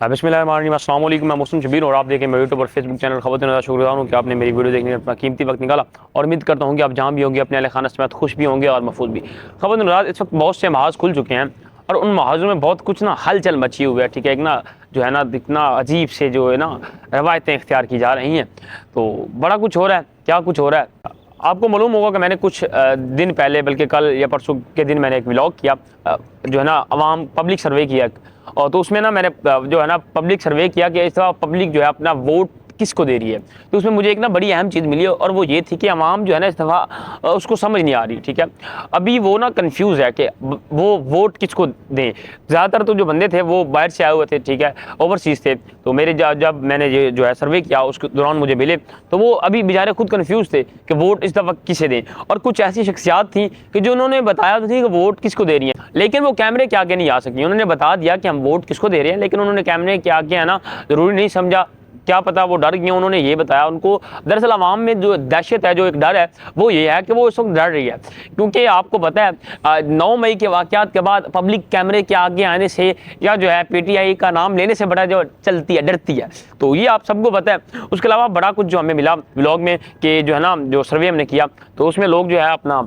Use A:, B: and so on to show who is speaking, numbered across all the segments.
A: बिस्मिल्लाहिर्रहमानिर्रहीम, अस्सलाम वालेकुम। मैं मुस्लिम शबीर और आप देखें मेरे यूट्यूब और फेसबुक चैनल खबरदार। शुक्रगुजार हूँ कि आपने मेरी वीडियो देखने का अपना कीमती वक्त निकाला और उम्मीद करता हूँ कि आप जहाँ भी होंगे अपने अहले खाना समेत खुश भी होंगे और महफूज भी। खबरदार, इस वक्त बहुत से महाज खुल चुके हैं और उन महाजों में बहुत कुछ ना हलचल मची हुई है। ठीक है, एक ना जो है ना इतना अजीब से जो है ना रवायतें इख्तियार की जा रही हैं, तो बड़ा कुछ हो रहा है। क्या कुछ हो रहा है आपको मालूम होगा कि मैंने कुछ दिन पहले, बल्कि कल या परसों के दिन, मैंने एक व्लॉग किया, जो है ना अवाम पब्लिक सर्वे किया। और तो उसमें ना मैंने जो है ना पब्लिक सर्वे किया कि इस तरह पब्लिक जो है अपना वोट किसको दे रही है। तो उसमें मुझे एक ना बड़ी अहम चीज़ मिली और वो ये थी कि अवाम जो है ना इस दफ़ा उसको समझ नहीं आ रही। ठीक है, अभी वो ना कंफ्यूज है कि वो वोट किसको दें। ज़्यादातर तो जो बंदे थे वो बाहर से आए हुए थे, ठीक है, ओवरसीज़ थे। तो मेरे जब मैंने ये जो है सर्वे किया उसके दौरान मुझे मिले, तो वो अभी बेचारे खुद कंफ्यूज थे कि वोट इस दफ़ा किसे दें। और कुछ ऐसी शख्सियात थी कि जो उन्होंने बताया तो थी कि वोट किसको दे रही हैं, लेकिन वो कैमरे के आगे नहीं आ सकी। उन्होंने बता दिया कि हम वोट किसको दे रहे हैं, लेकिन उन्होंने कैमरे के आगे है ना ज़रूरी नहीं समझा। क्या पता वो डर गए। उन्होंने ये बताया उनको दरअसल आवाम में जो दहशत है, जो एक डर है, वो ये है कि वो इस वक्त डर रही है। क्योंकि आपको पता है 9 मई के वाक़यात के बाद पब्लिक कैमरे के आगे आने से या जो है PTI का नाम लेने से बड़ा जो चलती है, डरती है। तो ये आप सबको पता है। उसके अलावा बड़ा कुछ जो हमें मिला व्लॉग में कि जो है ना जो सर्वे हमने किया, तो उसमें लोग जो है अपना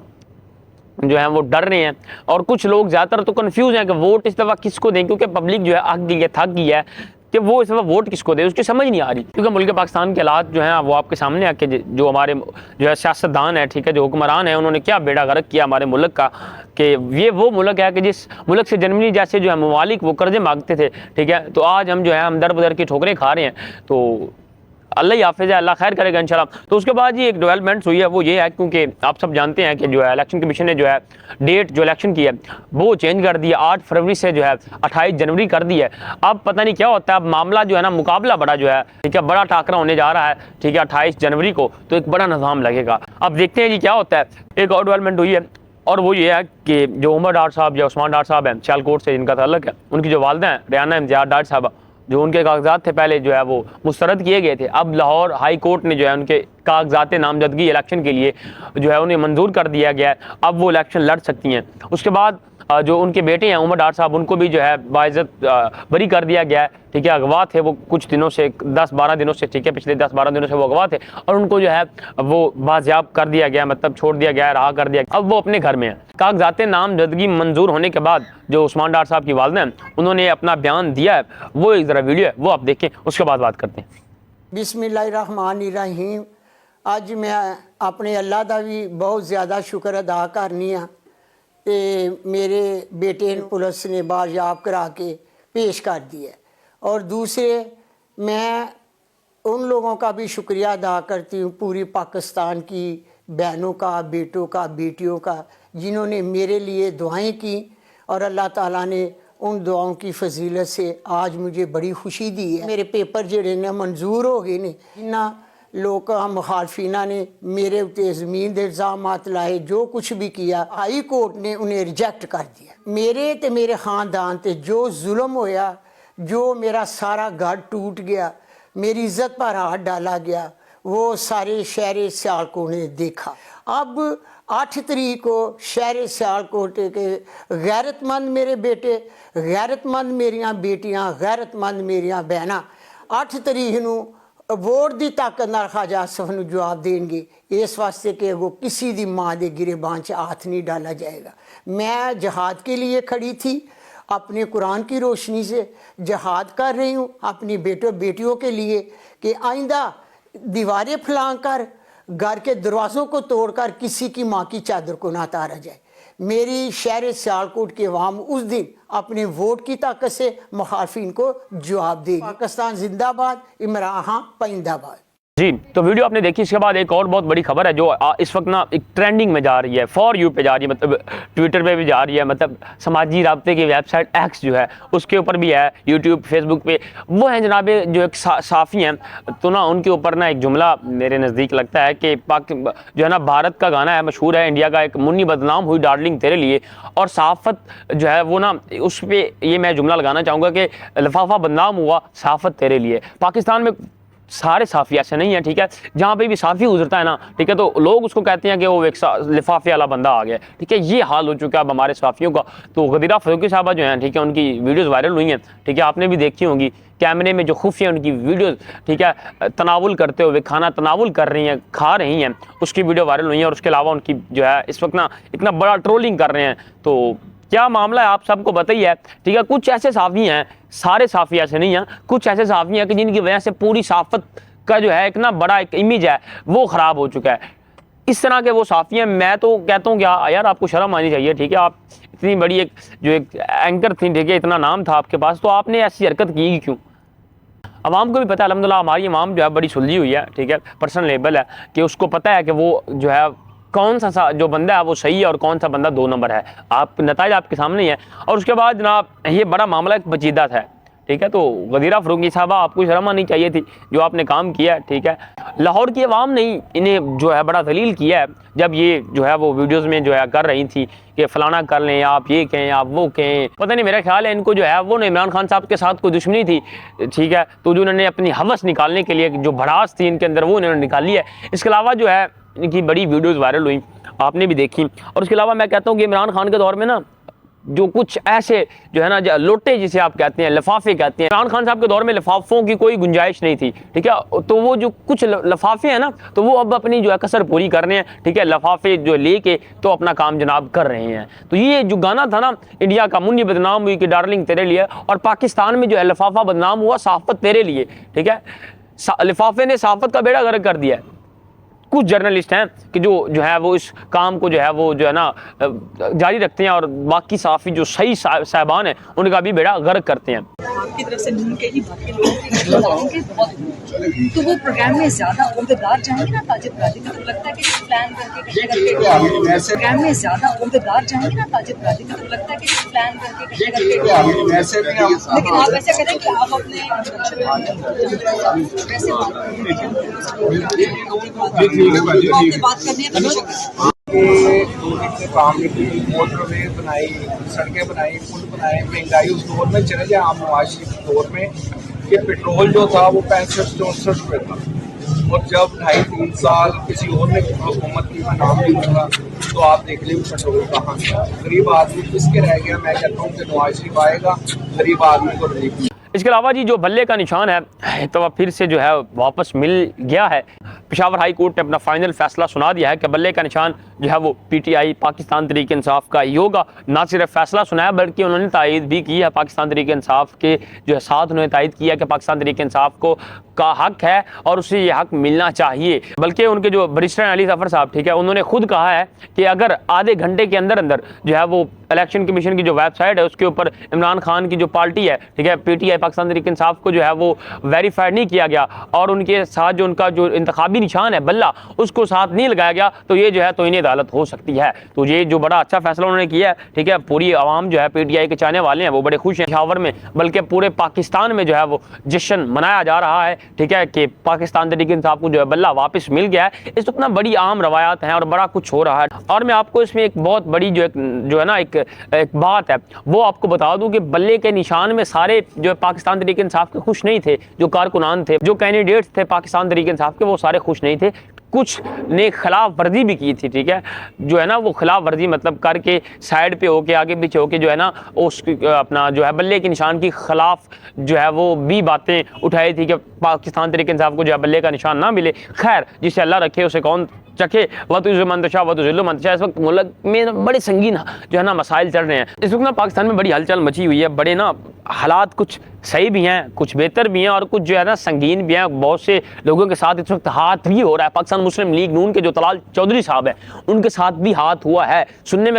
A: जो है वो डर रहे हैं और कुछ लोग ज़्यादातर तो कंफ्यूज हैं कि वोट इस दफ़ा किसको दें, क्योंकि पब्लिक जो है आग गई है, थक गई है कि वो इस दफ़ा वोट किसको दे, उसकी समझ नहीं आ रही। क्योंकि मुल्क पाकिस्तान के हालात जो हैं वो आपके सामने आके जो हमारे जो है सियासतदान है, ठीक है, जो हुक्मरान है, उन्होंने क्या बेड़ा गर्क किया हमारे मुल्क का कि ये वो मुल्क है कि जिस मुल्क से जर्मनी जैसे जो है ममालिक वो कर्जे मांगते थे। ठीक है, तो आज हम जो है हम दर बदर की ठोकरें खा रहे हैं। तो अल्लाह ही हाफिज़ है, अल्लाह खैर करेगा इंशाल्लाह। तो उसके बाद ये एक डेवलपमेंट्स हुई है, वो ये है क्योंकि आप सब जानते हैं कि जो है इलेक्शन कमीशन ने जो है डेट जो इलेक्शन की है वो चेंज कर दी है। 8 फरवरी से जो है 28 जनवरी कर दी है। अब पता नहीं क्या होता है, अब मामला जो है ना मुकाबला बड़ा जो है, ठीक है, बड़ा टाकरा होने जा रहा है। ठीक है, 28 जनवरी को तो एक बड़ा निज़ाम लगेगा। अब देखते हैं जी क्या होता है। एक और डेवलपमेंट हुई है और वो ये है कि जो उमर डार साहब या उस्मान डार साहब हैं सियालकोट से, जिनका ताल्लुक है, उनकी जो वालदा हैं रियाना इम्तियाज़ डार साहबा, जो उनके कागजात थे पहले जो है वो मुस्तरद किए गए थे। अब लाहौर हाई कोर्ट ने जो है उनके कागजात नामजदगी इलेक्शन के लिए जो है उन्हें मंजूर कर दिया गया है। अब वो इलेक्शन लड़ सकती हैं। उसके बाद जो उनके बेटे हैं उमर डार साहब, उनको भी जो है बाइज़्ज़त बरी कर दिया गया है। ठीक है, अगवा थे वो कुछ दिनों से, 10-12 दिनों से, ठीक है, पिछले 10-12 दिनों से वो अगवा थे और उनको जो है वो बाजियाब कर दिया गया, मतलब छोड़ दिया गया है, रहा कर दिया। अब वो अपने घर में है। कागजात नामजदगी मंजूर होने के बाद जो उस्मान डार साहब की वालदा हैं उन्होंने अपना बयान दिया है, वो एक ज़रा वीडियो है वो आप देखें, उसके बाद बात करते हैं।
B: बिस्मिल्लाहिर्रहमानिर्रहीम। अज मैं अपने अल्लाह का भी बहुत ज़्यादा शुक्र अदा करनी हाँ ते मेरे बेटे पुलिस ने बाजियाब करा के पेश कर दिया। और दूसरे मैं उन लोगों का भी शुक्रिया अदा करती हूँ, पूरी पाकिस्तान की बहनों का, बेटों का, बेटियों का, जिन्होंने मेरे लिए दुआएं की और अल्लाह ताला ने उन दुआओं की फजीलत से आज मुझे बड़ी खुशी दी है। मेरे पेपर जेड़े ने मंजूर हो गए ने। इन्होंने लोग मुखालफिना ने मेरे उत्ते ज़मीन के इल्ज़ामात लाए, जो कुछ भी किया हाई कोर्ट ने उन्हें रिजेक्ट कर दिया। मेरे ते मेरे ख़ानदान ते जो जुल्म होया, जो मेरा सारा घर टूट गया, मेरी इज्जत पर हाथ डाला गया, वो सारे शहर सियालकोट ने देखा। अब 8 तारीख को शहर सियालकोट के गैरतमंद मेरे बेटे, गैरतमंद मेरियां बेटियां, गैरतमंद मेरियां बहना 8 तारीख नूं वोट की ताकत नाल ख्वाजा आसफ नूं जवाब देंगे। इस वास्ते कि वो किसी दी माँ के गिरेबान च हाथ नहीं डाला जाएगा। मैं जहाद के लिए खड़ी थी, अपने कुरान की रोशनी से जहाद कर रही हूँ अपनी बेटियों के लिए कि आइंदा दीवारें फैला कर, घर के दरवाज़ों को तोड़कर किसी की माँ की चादर को ना तारा जाए। मेरी शहर सियालकोट के अवाम उस दिन अपने वोट की ताकत से मुखालफिन को जवाब देगी। पाकिस्तान जिंदाबाद, इमरान खान पाइंदाबाद।
A: जी, तो वीडियो आपने देखी। इसके बाद एक और बहुत बड़ी खबर है जो इस वक्त ना एक ट्रेंडिंग में जा रही है, फॉर यू पे जा रही है, मतलब ट्विटर पे भी जा रही है, मतलब समाजी राब्ते की वेबसाइट एक्स जो है उसके ऊपर भी है, यूट्यूब फेसबुक पे। वो हैं जनाब जो एक साफ़ी हैं, तो ना उनके ऊपर ना एक जुमला मेरे नज़दीक लगता है कि जो है ना भारत का गाना है, मशहूर है इंडिया का, एक मुन्नी बदनाम हुई डार्लिंग तेरे लिए, और सहाफ़त जो है वो ना उस पर ये मैं जुमला लगाना चाहूँगा कि लिफाफा बदनाम हुआ सहाफ़त तेरे लिए। पाकिस्तान में सारे साफ़ी ऐसे नहीं है, ठीक है, जहाँ पे भी साफ़ी गुजरता है ना, ठीक है, तो लोग उसको कहते हैं कि वो एक लिफाफे वाला बंदा आ गया। ठीक है, ये हाल हो चुका है अब हमारे साफ़ियों का। तो गदीरा फ़ारूकी साहबा जो हैं, ठीक है, उनकी वीडियोज़ वायरल हुई हैं, ठीक है, आपने भी देखी होंगी कैमरे में जो खुफिया उनकी वीडियो, ठीक है, तनावुल करते हुए खाना तनावुल कर रही हैं, खा रही हैं, उसकी वीडियो वायरल हुई है। और उसके अलावा उनकी जो है इस वक्त ना इतना बड़ा ट्रोलिंग कर रहे हैं। तो क्या मामला है आप सबको बताइए, ठीक है। कुछ ऐसे साफ़ी हैं, सारे साफ़ी ऐसे नहीं हैं, कुछ ऐसे साफ़ी हैं कि जिनकी वजह से पूरी साफ़त का जो है इतना बड़ा एक इमेज है वो ख़राब हो चुका है। इस तरह के वो साफ़ी हैं। मैं तो कहता हूँ क्या यार, आपको शर्म आनी चाहिए, ठीक है। आप इतनी बड़ी एक जो एक एंकर थी, ठीक है, इतना नाम था आपके पास, तो आपने ऐसी हरकत की क्यों? अवाम को भी पता है अल्हम्दुलिल्लाह, हमारी अवाम जो है बड़ी सुलझी हुई है, ठीक है, पर्सनल लेवल है कि उसको पता है कि वो जो है कौन सा जो बंदा है वो सही है और कौन सा बंदा 2 नंबर है। आप नताइज आपके सामने ही है। और उसके बाद जनाब ये बड़ा मामला एक पेचीदा था, ठीक है। तो गदीरा फ़ारूकी साहबा, आपको शर्म आनी चाहिए थी जो आपने काम किया, ठीक है। लाहौर की आवाम ने इन्हें जो है बड़ा दलील किया है जब ये जो है वो वीडियोज़ में जो है कर रही थी कि फ़लाना कर लें, आप ये कहें, आप वो कहें। पता नहीं, मेरा ख्याल है इनको जो है वो इमरान खान साहब के साथ कोई दुश्मनी थी, ठीक है। तो जो उन्होंने अपनी हवस निकालने के लिए जो भड़ास थी इनके अंदर वो इन्होंने निकाली है। इसके अलावा जो है इनकी बड़ी वीडियोज़ वायरल हुई, आपने भी देखी। और उसके अलावा मैं कहता हूँ कि इमरान खान के दौर में ना जो कुछ ऐसे जो है ना लोटे जिसे आप कहते हैं, लिफाफे कहते हैं, इमरान खान साहब के दौर में लिफाफों की कोई गुंजाइश नहीं थी, ठीक है। तो वो जो कुछ लिफाफे हैं ना, तो वो अब अपनी जो है कसर पूरी कर रहे हैं, ठीक है। लिफाफे जो लेके तो अपना काम जनाब कर रहे हैं। तो ये जो गाना था ना, इंडिया का मुन्नी बदनाम हुई कि डार्लिंग तेरे लिए, और पाकिस्तान में जो है लिफाफा बदनाम हुआ सहाफ़त तेरे लिए, ठीक है। लिफाफे ने सहाफ़त का बेड़ा गर्क कर दिया है। कुछ जर्नलिस्ट हैं कि जो है वो इस काम को जो है वो जो है ना जारी रखते हैं, और बाकी साफ़ी जो सही साहबान हैं उनका भी बेड़ा गर्क करते हैं।
C: आपकी तरफ से नून के ही बाकी लोगों की बहुत, तो वो प्रोग्राम में ज्यादा उम्मीदवार जाएंगे ना ताजिब कादिर, तो लगता है कि प्लान करके प्रोग्राम में ज्यादा उम्मीदवार जाएंगे ना ताजिब कादिर, तो लगता है कि प्लान करके लेकिन आप ऐसा करें कि आप अपने बात करनी है
D: मोटरवे बनाई, सड़कें बनाई, पुल बनाए, महंगाई उस दौर में चले जाए आम मुआशी दौर में कि पेट्रोल जो था वो 65-64 रुपये था, और जब 2.5-3 साल किसी और ने हुकूमत की, मैं नाम नहीं लूँगा, तो आप देख लें पेट्रोल कहाँ गरीब आदमी किसके रह गया। मैं कहता हूँ कि नवाज शरीफ आएगा, गरीब आदमी को रिलीफ।
A: इसके अलावा जी जो बल्ले का निशान है तो फिर से जो है वापस मिल गया है। पेशावर हाई कोर्ट ने अपना फाइनल फैसला सुना दिया है कि बल्ले का निशान जो है वो PTI पाकिस्तान तहरीक इंसाफ का ही होगा। ना सिर्फ फैसला सुनाया बल्कि उन्होंने तायद भी की है, पाकिस्तान तहरीक इंसाफ के जो है साथ उन्होंने तायद किया कि पाकिस्तान तहरीक इंसाफ को का हक है और उसे ये हक मिलना चाहिए। बल्कि उनके जो बैरिस्टर अली ज़फ़र साहब, ठीक है, उन्होंने खुद कहा है कि अगर आधे घंटे के अंदर अंदर जो है वो इलेक्शन कमीशन की जो वेबसाइट है उसके ऊपर इमरान खान की जो पार्टी है, ठीक है, PTI पाकिस्तान तहरीक इंसाफ को जो है वो वेरीफाइड नहीं किया गया और उनके साथ जो उनका जो इंतखाबी निशान है बल्ला उसको साथ नहीं लगाया गया, तो ये जो है तौहीन अदालत हो सकती है। तो ये जो बड़ा अच्छा फैसला उन्होंने किया है, ठीक है। पूरी आवाम जो है PTI के चाहने वाले हैं वो बड़े खुश हैं। पेशावर में बल्कि पूरे पाकिस्तान में जो है वो जश्न मनाया जा रहा है, ठीक है, कि पाकिस्तान तहरीक इंसाफ को जो है बल्ला वापस मिल गया है। इस अपना बड़ी आम रवायात हैं और बड़ा कुछ हो रहा है। और मैं आपको इसमें एक बहुत बड़ी जो है ना एक बात है वो आपको बता दूं कि बल्ले के निशान में सारे जो पाकिस्तान तहरीक इंसाफ के खुश नहीं थे। जो कारकुनान थे, जो कैंडिडेट्स थे पाकिस्तान तहरीक इंसाफ के, वो सारे खुश नहीं थे। कुछ ने खिलाफ वर्जी भी की थी, ठीक है, जो है ना वो खिलाफ वर्जी मतलब करके साइड पे होके आगे पीछे होके जो है ना उस अपना जो है बल्ले के निशान की खिलाफ जो है वो भी बातें उठाई थी कि पाकिस्तान तहरीक इंसाफ को जो है बल्ले का निशान ना मिले। खैर, जिसे अल्लाह रखे उसे कौन चखे, वतुज़मंतशा वतुज़िल्लुमंतशा। इस वक्त मुल्क में बड़े संगीन जो है ना मसाइल चल रहे हैं। इस वक्त ना पाकिस्तान में बड़ी हलचल मची हुई है। बड़े ना हालात कुछ सही भी हैं, कुछ बेहतर भी हैं और कुछ जो है ना संगीन भी हैं। बहुत से लोगों के साथ इस वक्त हाथ भी हो रहा है। पाकिस्तान मुस्लिम लीग नून के जो तलाल चौधरी साहब हैं उनके साथ भी हाथ हुआ है। सुनने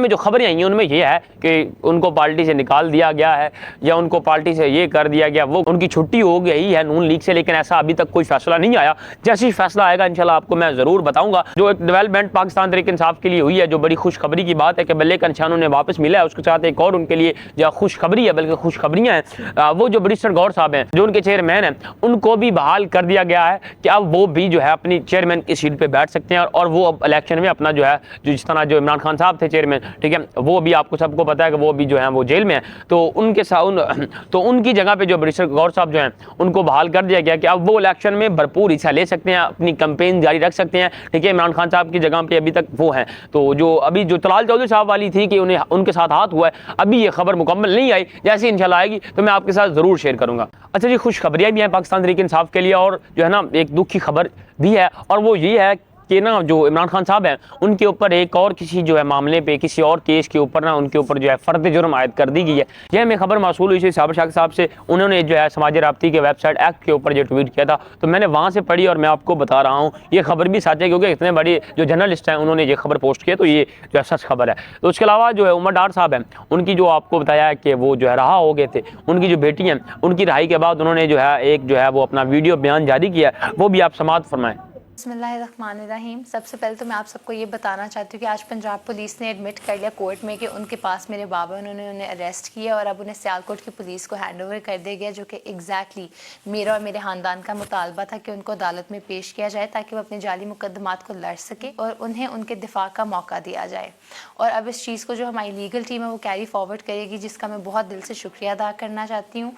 A: में जो खबरें आई हैं उनमें यह है कि उनको पार्टी से निकाल दिया गया है या उनको पार्टी से ये कर दिया गया, वो उनकी छुट्टी हो गई है नून लीग से। लेकिन ऐसा अभी तक कोई फैसला नहीं आया। जैसे ही फैसला आएगा इंशाल्लाह आपको मैं ज़रूर बताऊंगा। जो एक डेवलपमेंट पाकिस्तान तहरीक इंसाफ के लिए हुई है, जो बड़ी खुशखबरी की बात है कि बल्ले का निशान उन्हें वापस मिला है, उसके साथ एक और उनके लिए जो खुशखबरी है, बल्कि खुशखबरियाँ हैं, वो जो बैरिस्टर गौर साहब हैं जो उनके चेयरमैन हैं उनको भी बहाल कर दिया गया है कि अब वो भी जो है अपनी चेयरमैन की सीट पे बैठ सकते हैं और वो अब इलेक्शन में अपना जो है जिस तरह जो इमरान खान साहब थे चेयरमैन, ठीक है, वो भी आपको सबको पता है कि वो भी जो है वो जेल में है। तो उनके साथ तो उनकी जगह पे जो बैरिस्टर गौर साहब जो हैं उनको बहाल कर दिया गया कि अब वो इलेक्शन में भरपूर हिस्सा ले सकते हैं, अपनी कैंपेन जारी रख सकते हैं, ठीक है। इमरान खान साहब की जगह पे अभी तक वो हैं। तो जो अभी जो तलाल चौधरी साहब वाली थी कि उन्हें उनके साथ हाथ हुआ है, अभी ये खबर मुकम्मल नहीं आई। जैसे इंशाल्लाह आएगी आएगी तो मैं आपके साथ ज़रूर शेयर करूँगा। अच्छा जी, खुशखबरियाँ भी हैं पाकिस्तान तहरीक इंसाफ के लिए, और जो है ना एक दुख की खबर भी है, और वो ये है कि ना जो इमरान खान साहब हैं उनके ऊपर एक और किसी जो है मामले पे, किसी और केस के ऊपर ना उनके ऊपर जो है फ़र्द जुर्म आयद कर दी गई है। यह हमें खबर मौसूल हुई थी साबिर शाह साहब से। उन्होंने जो है समाजी राब्ती के वेबसाइट एक्ट के ऊपर जो ट्वीट किया था, तो मैंने वहाँ से पढ़ी और मैं आपको बता रहा हूँ। ये खबर भी सच है क्योंकि इतने बड़ी जो जर्नलिस्ट हैं उन्होंने ये खबर पोस्ट की है, तो ये जो है सच खबर है। तो उसके अलावा जो है उमर डार साहब हैं, उनकी जो आपको बताया है कि वो जो है रहा हो गए थे, उनकी जो बेटी हैं उनकी रिहाई के बाद उन्होंने जो है एक जो है वो अपना वीडियो बयान जारी किया, वो भी आप समाअत फरमाएं।
E: बिस्मिल्लाहिर्रहमानिर्रहीम। सबसे पहले तो मैं आप सबको ये बताना चाहती हूँ कि आज पंजाब पुलिस ने एडमिट कर लिया कोर्ट में कि उनके पास मेरे बाबा उन्होंने उन्हें अरेस्ट किया और अब उन्हें सियालकोट की पुलिस को हैंड ओवर कर दिया गया, जो कि एग्जैक्टली मेरा और मेरे ख़ानदान का मुतालबा था कि उनको अदालत में पेश किया जाए ताकि वो अपने जाली मुकदमात को लड़ सके और उन्हें उनके दिफा का मौका दिया जाए। और अब इस चीज़ को जो हमारी लीगल टीम है वो कैरी फॉरवर्ड करेगी, जिसका मैं बहुत दिल से शुक्रिया अदा करना चाहती हूँ।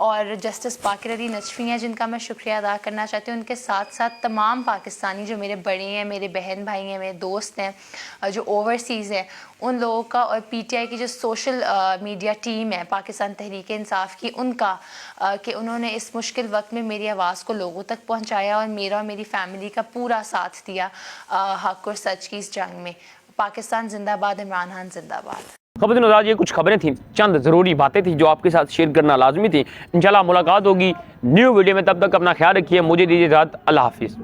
E: और जस्टिस बाकिर अली नजफी हैं जिनका मैं शुक्रिया अदा करना चाहती हूँ। उनके साथ साथ तमाम पाकिस्तानी जो मेरे बड़े हैं, मेरे बहन भाई हैं, मेरे दोस्त हैं जो ओवरसीज़ हैं, उन लोगों का, और पीटीआई की जो सोशल मीडिया टीम है पाकिस्तान तहरीक इंसाफ की, उनका कि उन्होंने इस मुश्किल वक्त में मेरी आवाज़ को लोगों तक पहुँचाया और मेरा और मेरी फैमिली का पूरा साथ दिया हक़ और सच की इस जंग में। पाकिस्तान जिंदाबाद, इमरान खान जिंदाबाद।
A: खबर नज़ार ये कुछ खबरें थी, चंद ज़रूरी बातें थी जो आपके साथ शेयर करना लाजमी थी। इंशाल्लाह मुलाकात होगी न्यू वीडियो में, तब तक अपना ख्याल रखिए। मुझे दीजिए इजाज़त। अल्लाह हाफिज़।